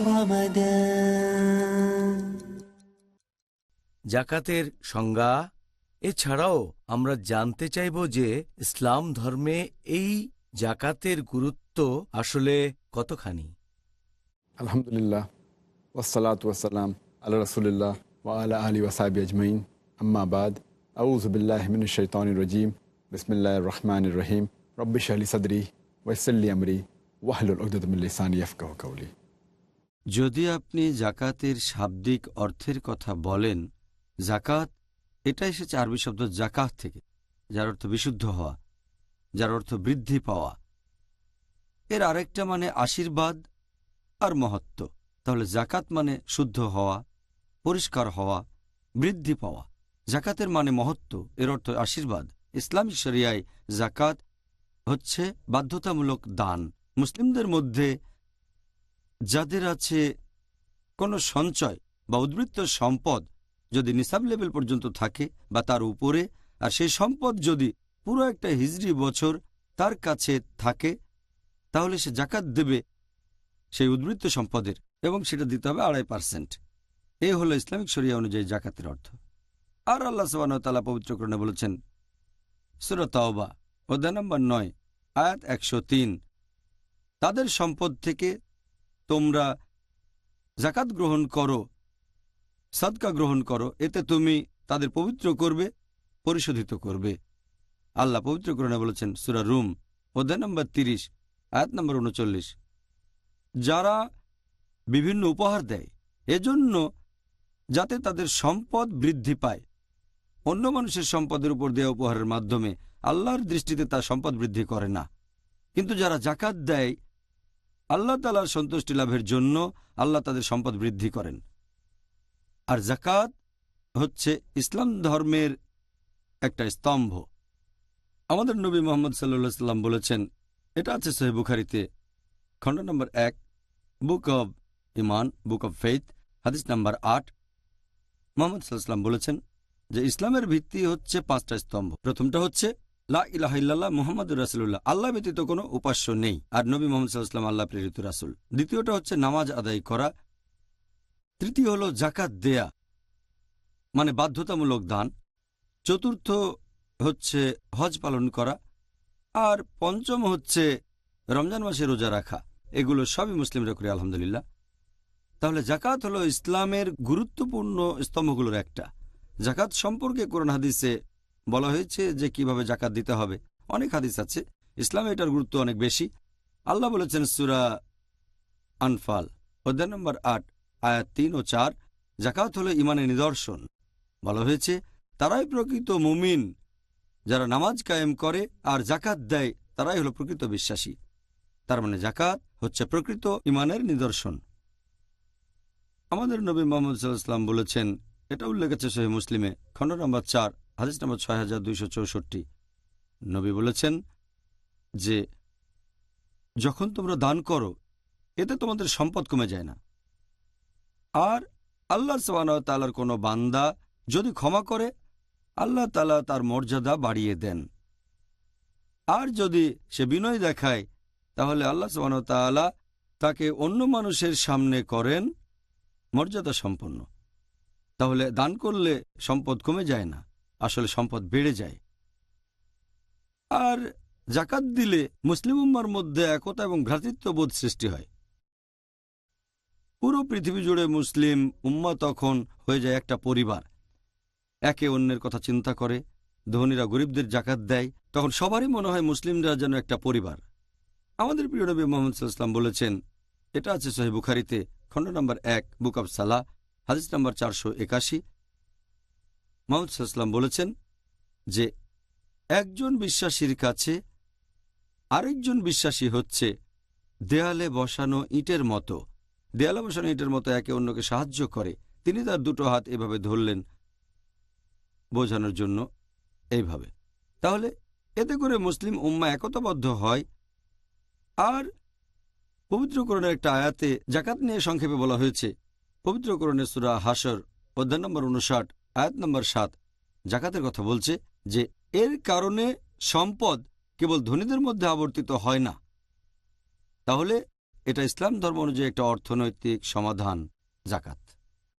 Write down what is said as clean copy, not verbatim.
رمضان জাকাতের সংজ্ঞা এছাড়াও আমরা জানতে চাইব যে ইসলাম ধর্মে এই জাকাতের গুরুত্ব আসলে কতখানি। আলহামদুলিল্লাহ ওয়াসসালাতু ওয়াসসালাম আলা রাসূলিল্লাহ ওয়া আলা আলিহি ওয়া সাহবিহি আজমাইন আম্মা বাদ আউযু বিল্লাহি মিনাশ শাইতানির রাজীম বিসমিল্লাহির রহমানির রহিম রব্বি ইশরাহ লি সাদরি ওয়া ইয়াসসির লি আমরি ওয়াহলুল উকদাতাম মিন লিসানি ইয়াফকাহু কাওলি। যদি আপনি জাকাতের শাব্দিক অর্থের কথা বলেন, জাকাত এটা এসেছে আরবি শব্দ জাকাত থেকে, যার অর্থ বিশুদ্ধ হওয়া, যার অর্থ বৃদ্ধি পাওয়া। এর আরেকটা মানে আশীর্বাদ আর মহত্ব। তাহলে জাকাত মানে শুদ্ধ হওয়া, পরিষ্কার হওয়া, বৃদ্ধি পাওয়া। জাকাতের মানে মহত্ব, এর অর্থ আশীর্বাদ। ইসলামী শরিয়ায় জাকাত হচ্ছে বাধ্যতামূলক দান। মুসলিমদের মধ্যে যাদের আছে কোনো সঞ্চয় বা উদ্বৃত্ত সম্পদ যদি নিসাব লেভেল পর্যন্ত থাকে বা তার উপরে, আর সেই সম্পদ যদি পুরো একটা হিজরি বছর তার কাছে থাকে, তাহলে সে জাকাত দেবে সেই উদ্বৃত্ত সম্পদের, এবং সেটা দিতে হবে 2.5%। এ হলো ইসলামিক শরিয়া অনুযায়ী জাকাতের অর্থ। আর আল্লাহ সুবহানাহু ওয়া তাআলা পবিত্র কোরআনে বলেছেন, সূরা তাওবা অধ্যায় নম্বর 9 আয়াত 103, তাদের সম্পদ থেকে তোমরা জাকাত গ্রহণ করো, সাদকা গ্রহণ করো, এতে তুমি তাদের পবিত্র করবে, পরিশোধিত করবে। আল্লাহ পবিত্র কোরআনে বলেছেন সূরা রুম অধ্যায় নম্বর 30 আয়াত নম্বর 39, যারা বিভিন্ন উপহার দেয় এজন্য যাতে তাদের সম্পদ বৃদ্ধি পায়। অন্য মানুষের সম্পদের উপর দেওয়া উপহারের মাধ্যমে আল্লাহর দৃষ্টিতে তার সম্পদ বৃদ্ধি করে না, কিন্তু যারা জাকাত দেয় আল্লাহ তাআলার সন্তুষ্টি লাভের জন্য, আল্লাহ তাদের সম্পদ বৃদ্ধি করেন। আর জাকাত হচ্ছে ইসলাম ধর্মের একটা স্তম্ভ। আমাদের নবী মুহাম্মদ সাল্লাল্লাহু আলাইহি সাল্লাম বলেছেন, এটা আছে সহিহ বুখারীতে খণ্ড নম্বর 1 book of Iman, book of faith, হাদিস নাম্বার 8। মুহাম্মদ সাল্লাল্লাহু আলাইহি সাল্লাম বলেছেন যে ইসলামের ভিত্তি হচ্ছে 5টা স্তম্ভ। প্রথমটা হচ্ছে লা ইলাহা ইল্লাল্লাহ মুহাম্মাদুর রাসূলুল্লাহ, আল্লাহ ব্যতীত কোনো উপাস্য নেই, আর নবী মুহাম্মদ সাল্লাল্লাহু আলাইহি সাল্লাম আল্লাহ প্রেরিত রাসূল। দ্বিতীয়টা হচ্ছে নামাজ আদায় করা। তৃতীয় হলো জাকাত দেয়া, মানে বাধ্যতামূলক দান। চতুর্থ হচ্ছে হজ পালন করা, আর পঞ্চম হচ্ছে রমজান মাসে রোজা রাখা। এগুলো সবই মুসলিমরা করে, আলহামদুলিল্লাহ। তাহলে জাকাত হলো ইসলামের গুরুত্বপূর্ণ স্তম্ভগুলোর একটা। জাকাত সম্পর্কে কোরআন হাদিসে বলা হয়েছে যে কিভাবে জাকাত দিতে হবে। অনেক হাদিস আছে, ইসলামে এটার গুরুত্ব অনেক বেশি। আল্লাহ বলেছেন সূরা আনফাল অধ্যায় নম্বর 8 আয়াত 3 ও 4, জাকাত হলো ঈমানের নিদর্শন। বলা হয়েছে তারাই প্রকৃত মুমিন, যারা নামাজ কায়েম করে আর জাকাত দেয় তারাই হলো প্রকৃত বিশ্বাসী। তার মানে জাকাত হচ্ছে প্রকৃত ঈমানের নিদর্শন। আমাদের নবী মুহাম্মদ সাল্লাল্লাহু আলাইহি সাল্লাম বলেছেন, এটা উল্লেখ আছে সহিহ মুসলিমে খণ্ড নম্বর 4 হাদিস নম্বর 6264। নবী বলেছেন যে যখন তোমরা দান করো এতে তোমাদের সম্পদ কমে যায় না, আর আল্লাহ সুবহানাহু ওয়া তাআলার কোনো বান্দা যদি ক্ষমা করে আল্লাহ তাআলা তার মর্যাদা বাড়িয়ে দেন, আর যদি সে বিনয় দেখায় তাহলে আল্লাহ সুবহানাহু ওয়া তাআলা তাকে অন্য মানুষের সামনে করেন মর্যাদা সম্পন্ন। তাহলে দান করলে সম্পদ কমে যায় না, আসলে সম্পদ বেড়ে যায়। আর জাকাত দিলে মুসলিম উম্মার মধ্যে একতা এবং ভ্রাতৃত্ববোধ সৃষ্টি হয়। পুরো পৃথিবী জুড়ে মুসলিম উম্মা তখন হয়ে যায় একটা পরিবার, একে অন্যের কথা চিন্তা করে। ধনীরা গরিবদের জাকাত দেয়, তখন সবারই মনে হয় মুসলিমরা যেন একটা পরিবার। আমাদের প্রিয় নবী মুহাম্মদ সাল্লাল্লাহু আলাইহি সাল্লাম বলেছেন, এটা আছে সহিহ বুখারীতে খণ্ড নম্বর 1 বুক অব সালাহ হাদিস নম্বর 481। মুহাম্মদ সাল্লাল্লাহু আলাইহি সাল্লাম বলেছেন যে একজন বিশ্বাসীর কাছে আরেকজন বিশ্বাসী হচ্ছে দেয়ালে বসানো ইটের মতো। দেয়ালে বসানো ইটের মতো একে অন্যকে সাহায্য করে। তিনি তার দুটো হাত এভাবে ধরলেন বোঝানোর জন্য, এইভাবে। তাহলে এতে করে মুসলিম উম্মাহ একতাবদ্ধ হয়। আর পবিত্র কোরআনের একটা আয়াতে জাকাত নিয়ে সংক্ষেপে বলা হয়েছে। পবিত্র কোরআনের সূরা হাশর অধ্যায় নম্বর 59 আয়াত নম্বর 7 জাকাতের কথা বলছে যে এর কারণে সম্পদ কেবল ধনীদের মধ্যে আবর্তিত হয় না। তাহলে এটা ইসলাম ধর্ম অনুযায়ী একটা অর্থনৈতিক সমাধান, জাকাত।